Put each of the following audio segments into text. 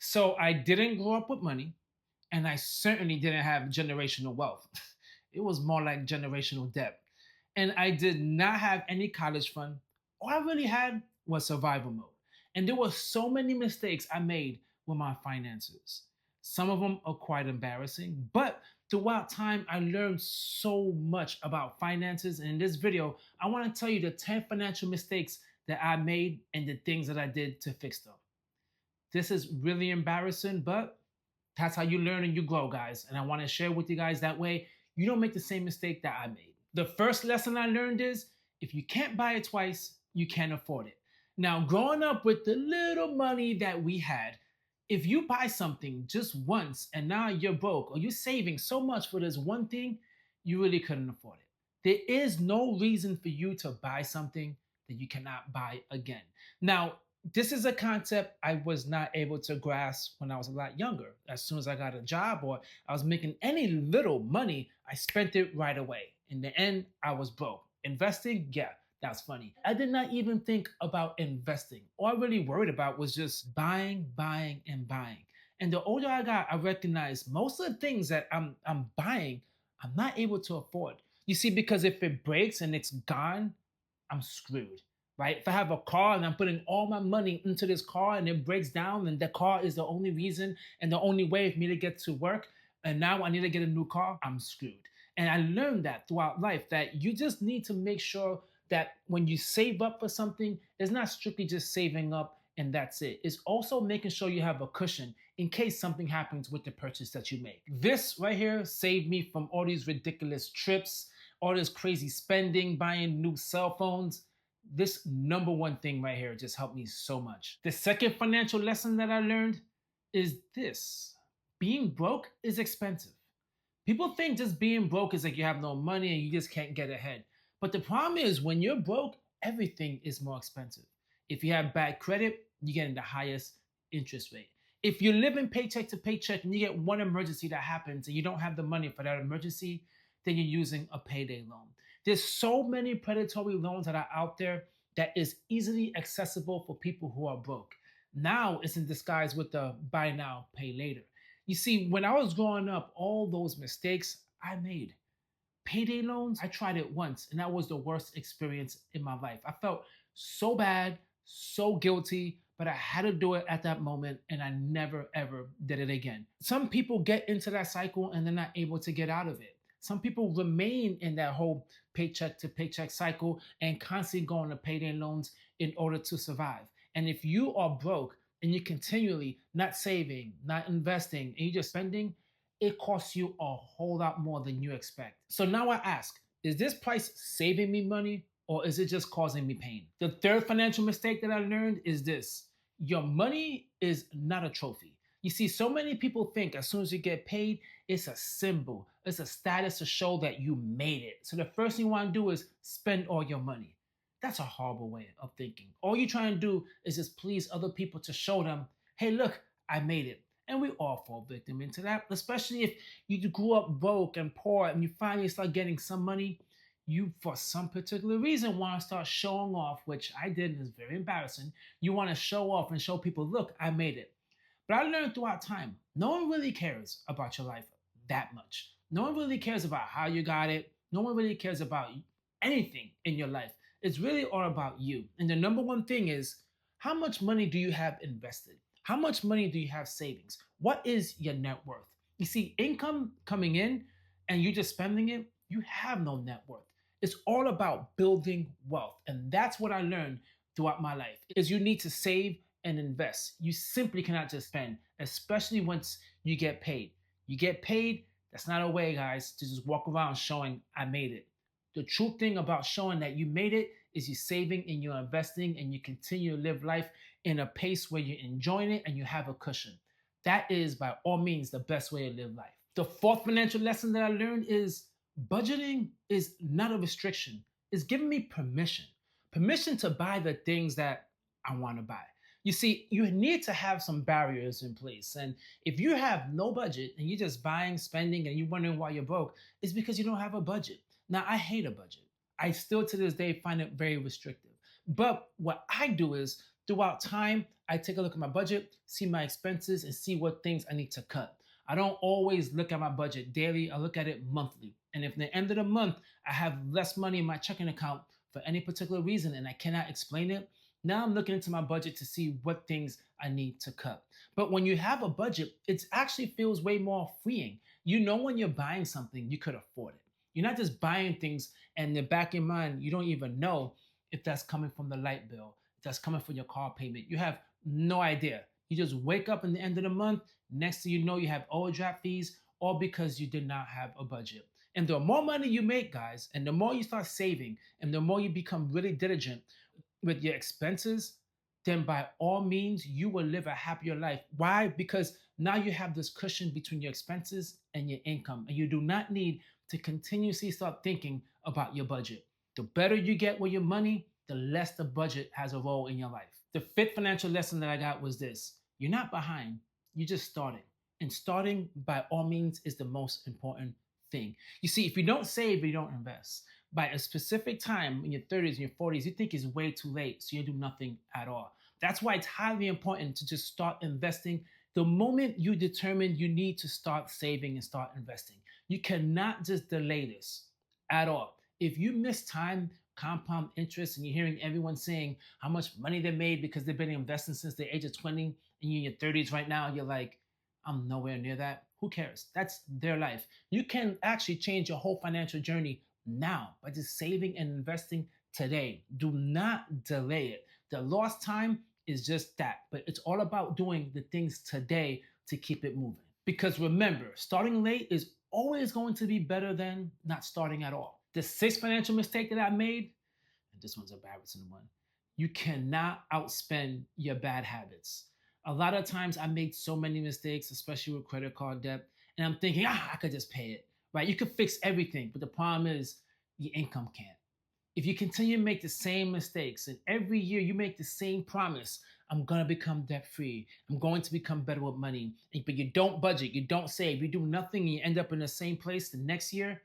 So I didn't grow up with money, and I certainly didn't have generational wealth. It was more like generational debt. And I did not have any college fund. All I really had was survival mode. And there were so many mistakes I made with my finances. Some of them are quite embarrassing, but throughout time, I learned so much about finances. And in this video, I want to tell you the 10 financial mistakes that I made and the things that I did to fix them. This is really embarrassing, but that's how you learn and you grow, guys. And I want to share with you guys that way you don't make the same mistake that I made. The first lesson I learned is if you can't buy it twice, you can't afford it. Now, growing up with the little money that we had, if you buy something just once and now you're broke or you're saving so much for this one thing, you really couldn't afford it. There is no reason for you to buy something that you cannot buy again. Now, this is a concept I was not able to grasp when I was a lot younger. As soon as I got a job or I was making any little money, I spent it right away. In the end, I was broke. Investing, yeah, that's funny. I did not even think about investing. All I really worried about was just buying, buying, and buying. And the older I got, I recognized most of the things that I'm buying, I'm not able to afford. You see, because if it breaks and it's gone, I'm screwed, right? If I have a car and I'm putting all my money into this car and it breaks down, and the car is the only reason and the only way for me to get to work, and now I need to get a new car, I'm screwed. And I learned that throughout life that you just need to make sure that when you save up for something, it's not strictly just saving up and that's it. It's also making sure you have a cushion in case something happens with the purchase that you make. This right here saved me from all these ridiculous trips, all this crazy spending, buying new cell phones. This number one thing right here just helped me so much. The second financial lesson that I learned is this: being broke is expensive. People think just being broke is like you have no money and you just can't get ahead. But the problem is when you're broke, everything is more expensive. If you have bad credit, you get the highest interest rate. If you're living paycheck to paycheck and you get one emergency that happens and you don't have the money for that emergency, then you're using a payday loan. There's so many predatory loans that are out there that is easily accessible for people who are broke. Now it's in disguise with the buy now, pay later. You see, when I was growing up, all those mistakes I made. Payday loans, I tried it once, and that was the worst experience in my life. I felt so bad, so guilty, but I had to do it at that moment, and I never ever did it again. Some people get into that cycle and they're not able to get out of it. Some people remain in that whole paycheck to paycheck cycle and constantly going to payday loans in order to survive. And if you are broke and you're continually not saving, not investing, and you're just spending, it costs you a whole lot more than you expect. So now I ask, is this price saving me money or is it just causing me pain? The third financial mistake that I learned is this: your money is not a trophy. You see, so many people think as soon as you get paid, it's a symbol, it's a status to show that you made it. So the first thing you want to do is spend all your money. That's a horrible way of thinking. All you're trying to do is just please other people to show them, hey, look, I made it. And we all fall victim into that, especially if you grew up broke and poor and you finally start getting some money. You, for some particular reason, want to start showing off, which I did and is very embarrassing. You want to show off and show people, look, I made it. But I learned throughout time, no one really cares about your life that much. No one really cares about how you got it. No one really cares about anything in your life. It's really all about you. And the number one thing is, how much money do you have invested? How much money do you have savings? What is your net worth? You see, income coming in and you just spending it, you have no net worth. It's all about building wealth. And that's what I learned throughout my life is you need to save and invest. You simply cannot just spend, especially once you get paid. You get paid, that's not a way, guys, to just walk around showing I made it. The true thing about showing that you made it is you're saving and you're investing and you continue to live life in a pace where you're enjoying it and you have a cushion. That is by all means the best way to live life. The fourth financial lesson that I learned is budgeting is not a restriction. It's giving me permission to buy the things that I want to buy. You see, you need to have some barriers in place. And if you have no budget and you're just buying, spending, and you're wondering why you're broke, it's because you don't have a budget. Now, I hate a budget. I still to this day find it very restrictive. But what I do is throughout time, I take a look at my budget, see my expenses, and see what things I need to cut. I don't always look at my budget daily, I look at it monthly. And if at the end of the month I have less money in my checking account for any particular reason and I cannot explain it, now I'm looking into my budget to see what things I need to cut. But when you have a budget, it actually feels way more freeing. You know when you're buying something, you could afford it. You're not just buying things and in the back of your mind, you don't even know if that's coming from the light bill, if that's coming from your car payment. You have no idea. You just wake up in the end of the month, next thing you know, you have overdraft fees, all because you did not have a budget. And the more money you make, guys, and the more you start saving, and the more you become really diligent with your expenses, then by all means, you will live a happier life. Why? Because now you have this cushion between your expenses and your income, and you do not need to continuously start thinking about your budget. The better you get with your money, the less the budget has a role in your life. The fifth financial lesson that I got was this: you're not behind, you're just starting. And starting, by all means, is the most important thing. You see, if you don't save, you don't invest. By a specific time in your 30s and your 40s, you think it's way too late, so you do nothing at all. That's why it's highly important to just start investing the moment you determine you need to start saving and start investing. You cannot just delay this at all. If you miss time, compound interest, and you're hearing everyone saying how much money they made because they've been investing since the age of 20, and you're in your 30s right now, you're like, I'm nowhere near that. Who cares? That's their life. You can actually change your whole financial journey now by just saving and investing today. Do not delay it. The lost time is just that, but it's all about doing the things today to keep it moving. Because remember, starting late is always going to be better than not starting at all. The sixth financial mistake that I made, and this one's embarrassing one, you cannot outspend your bad habits. A lot of times I made so many mistakes, especially with credit card debt, and I'm thinking, I could just pay it, right? You could fix everything, but the problem is your income can't. If you continue to make the same mistakes and every year you make the same promise, I'm gonna become debt free, I'm going to become better with money, but you don't budget, you don't save, you do nothing, and you end up in the same place the next year,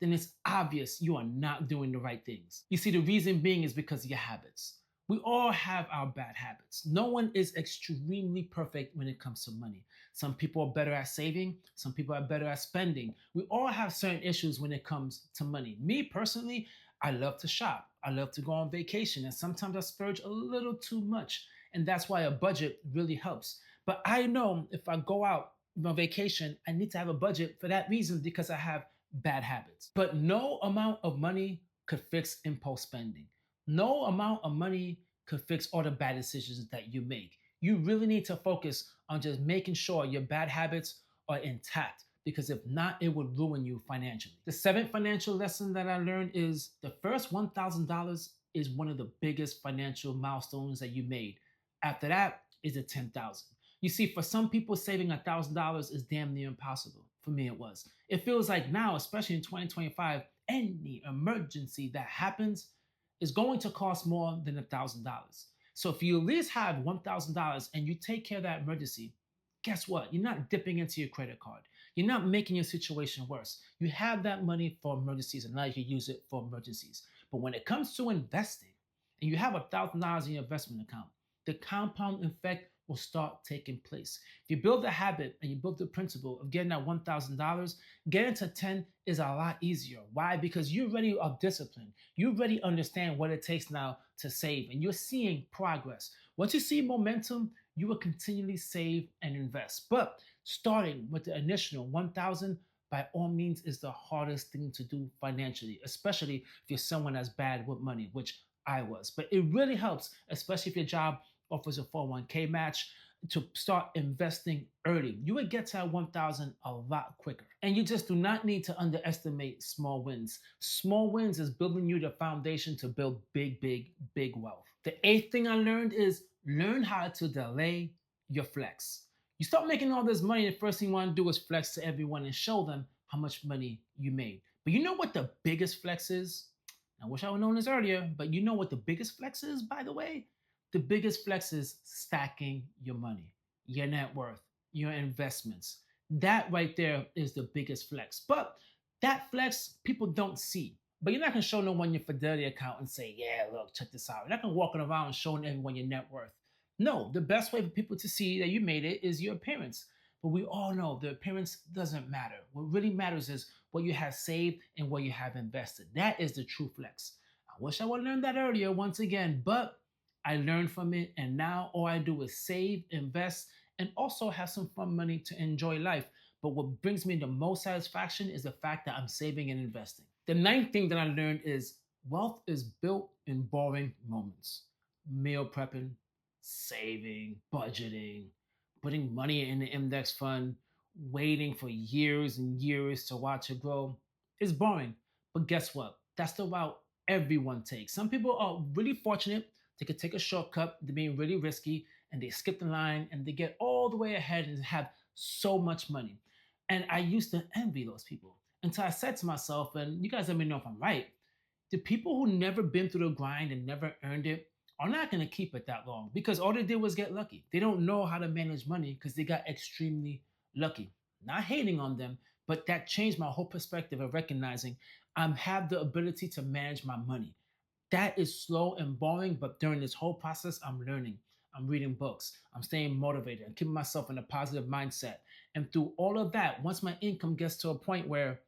then it's obvious you are not doing the right things. You see, the reason being is because of your habits. We all have our bad habits. No one is extremely perfect when it comes to money. Some people are better at saving, some people are better at spending. We all have certain issues when it comes to money. Me personally, I love to shop. I love to go on vacation, and sometimes I splurge a little too much. And that's why a budget really helps. But I know if I go out on vacation, I need to have a budget for that reason because I have bad habits. But no amount of money could fix impulse spending. No amount of money could fix all the bad decisions that you make. You really need to focus on just making sure your bad habits are intact, because if not, it would ruin you financially. The seventh financial lesson that I learned is the first $1,000 is one of the biggest financial milestones that you made. After that is the 10,000. You see, for some people, saving $1,000 is damn near impossible. For me, it was. It feels like now, especially in 2025, any emergency that happens is going to cost more than $1,000. So if you at least have $1,000 and you take care of that emergency, guess what? You're not dipping into your credit card. You're not making your situation worse. You have that money for emergencies, and now you can use it for emergencies. But when it comes to investing, and you have $1,000 in your investment account, the compound effect will start taking place. If you build the habit and you build the principle of getting that $1,000, getting to 10 is a lot easier. Why? Because you already are disciplined. You already understand what it takes now to save, and you're seeing progress. Once you see momentum, you will continually save and invest. But starting with the initial 1,000 by all means is the hardest thing to do financially, especially if you're someone that's bad with money, which I was. But it really helps, especially if your job offers a 401k match, to start investing early. You would get to that 1,000 a lot quicker. And you just do not need to underestimate small wins. Small wins is building you the foundation to build big, big, big wealth. The eighth thing I learned is learn how to delay your flex. You start making all this money, the first thing you want to do is flex to everyone and show them how much money you made. But you know what the biggest flex is? I wish I would have known this earlier, but you know what the biggest flex is, by the way? The biggest flex is stacking your money, your net worth, your investments. That right there is the biggest flex. But that flex, people don't see. But you're not going to show no one your Fidelity account and say, yeah, look, check this out. You're not going to walk around and showing everyone your net worth. No, the best way for people to see that you made it is your appearance. But we all know the appearance doesn't matter. What really matters is what you have saved and what you have invested. That is the true flex. I wish I would have learned that earlier once again, but I learned from it. And now all I do is save, invest, and also have some fun money to enjoy life. But what brings me the most satisfaction is the fact that I'm saving and investing. The ninth thing that I learned is wealth is built in boring moments. Meal prepping, saving, budgeting, putting money in the index fund, waiting for years and years to watch it grow. It's boring. But guess what? That's the route everyone takes. Some people are really fortunate. They could take a shortcut, they're being really risky, and they skip the line and they get all the way ahead and have so much money. And I used to envy those people until I said to myself, and you guys let me know if I'm right, the people who never been through the grind and never earned it are not going to keep it that long because all they did was get lucky. They don't know how to manage money because they got extremely lucky. Not hating on them, but that changed my whole perspective of recognizing I have the ability to manage my money. That is slow and boring, but during this whole process, I'm learning. I'm reading books. I'm staying motivated. I'm keeping myself in a positive mindset. And through all of that, once my income gets to a point where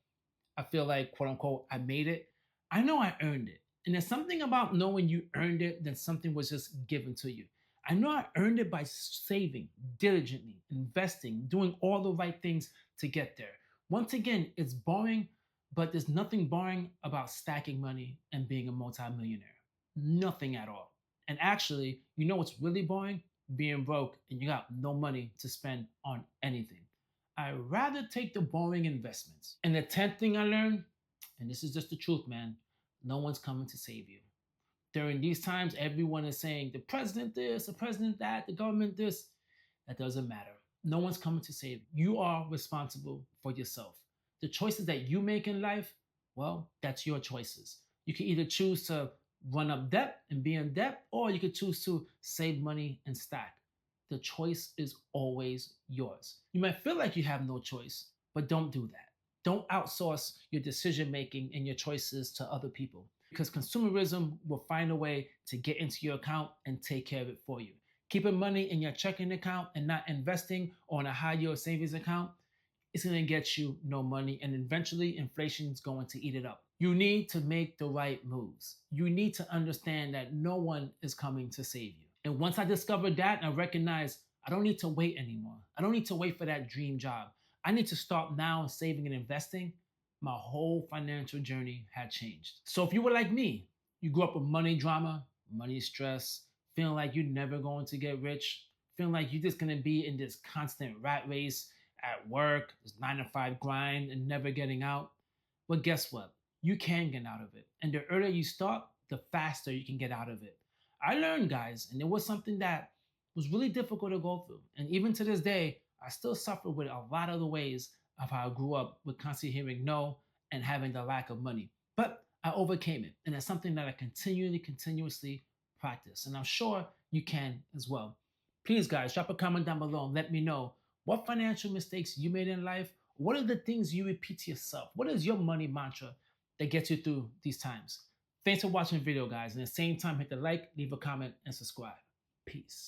I feel like, quote unquote, I made it. I know I earned it. And there's something about knowing you earned it than something was just given to you. I know I earned it by saving diligently, investing, doing all the right things to get there. Once again, it's boring, but there's nothing boring about stacking money and being a multimillionaire. Nothing at all. And actually, you know what's really boring? Being broke and you got no money to spend on anything. I'd rather take the boring investments. And the 10th thing I learned, and this is just the truth, man, no one's coming to save you. During these times, everyone is saying the president this, the president that, the government this. That doesn't matter. No one's coming to save you. You are responsible for yourself. The choices that you make in life, well, that's your choices. You can either choose to run up debt and be in debt, or you could choose to save money and stack. The choice is always yours. You might feel like you have no choice, but don't do that. Don't outsource your decision making and your choices to other people because consumerism will find a way to get into your account and take care of it for you. Keeping money in your checking account and not investing on a high yield savings account, it's going to get you no money and eventually inflation is going to eat it up. You need to make the right moves. You need to understand that no one is coming to save you. And once I discovered that, I recognized I don't need to wait anymore. I don't need to wait for that dream job. I need to start now saving and investing. My whole financial journey had changed. So if you were like me, you grew up with money drama, money stress, feeling like you're never going to get rich, feeling like you're just going to be in this constant rat race at work, this 9 to 5 grind and never getting out. But guess what? You can get out of it. And the earlier you start, the faster you can get out of it. I learned, guys, and it was something that was really difficult to go through. And even to this day, I still suffer with a lot of the ways of how I grew up with constantly hearing no and having the lack of money. But I overcame it. And it's something that I continuously practice. And I'm sure you can as well. Please, guys, drop a comment down below and let me know what financial mistakes you made in life. What are the things you repeat to yourself? What is your money mantra that gets you through these times? Thanks for watching the video, guys. And at the same time, hit the like, leave a comment, and subscribe. Peace.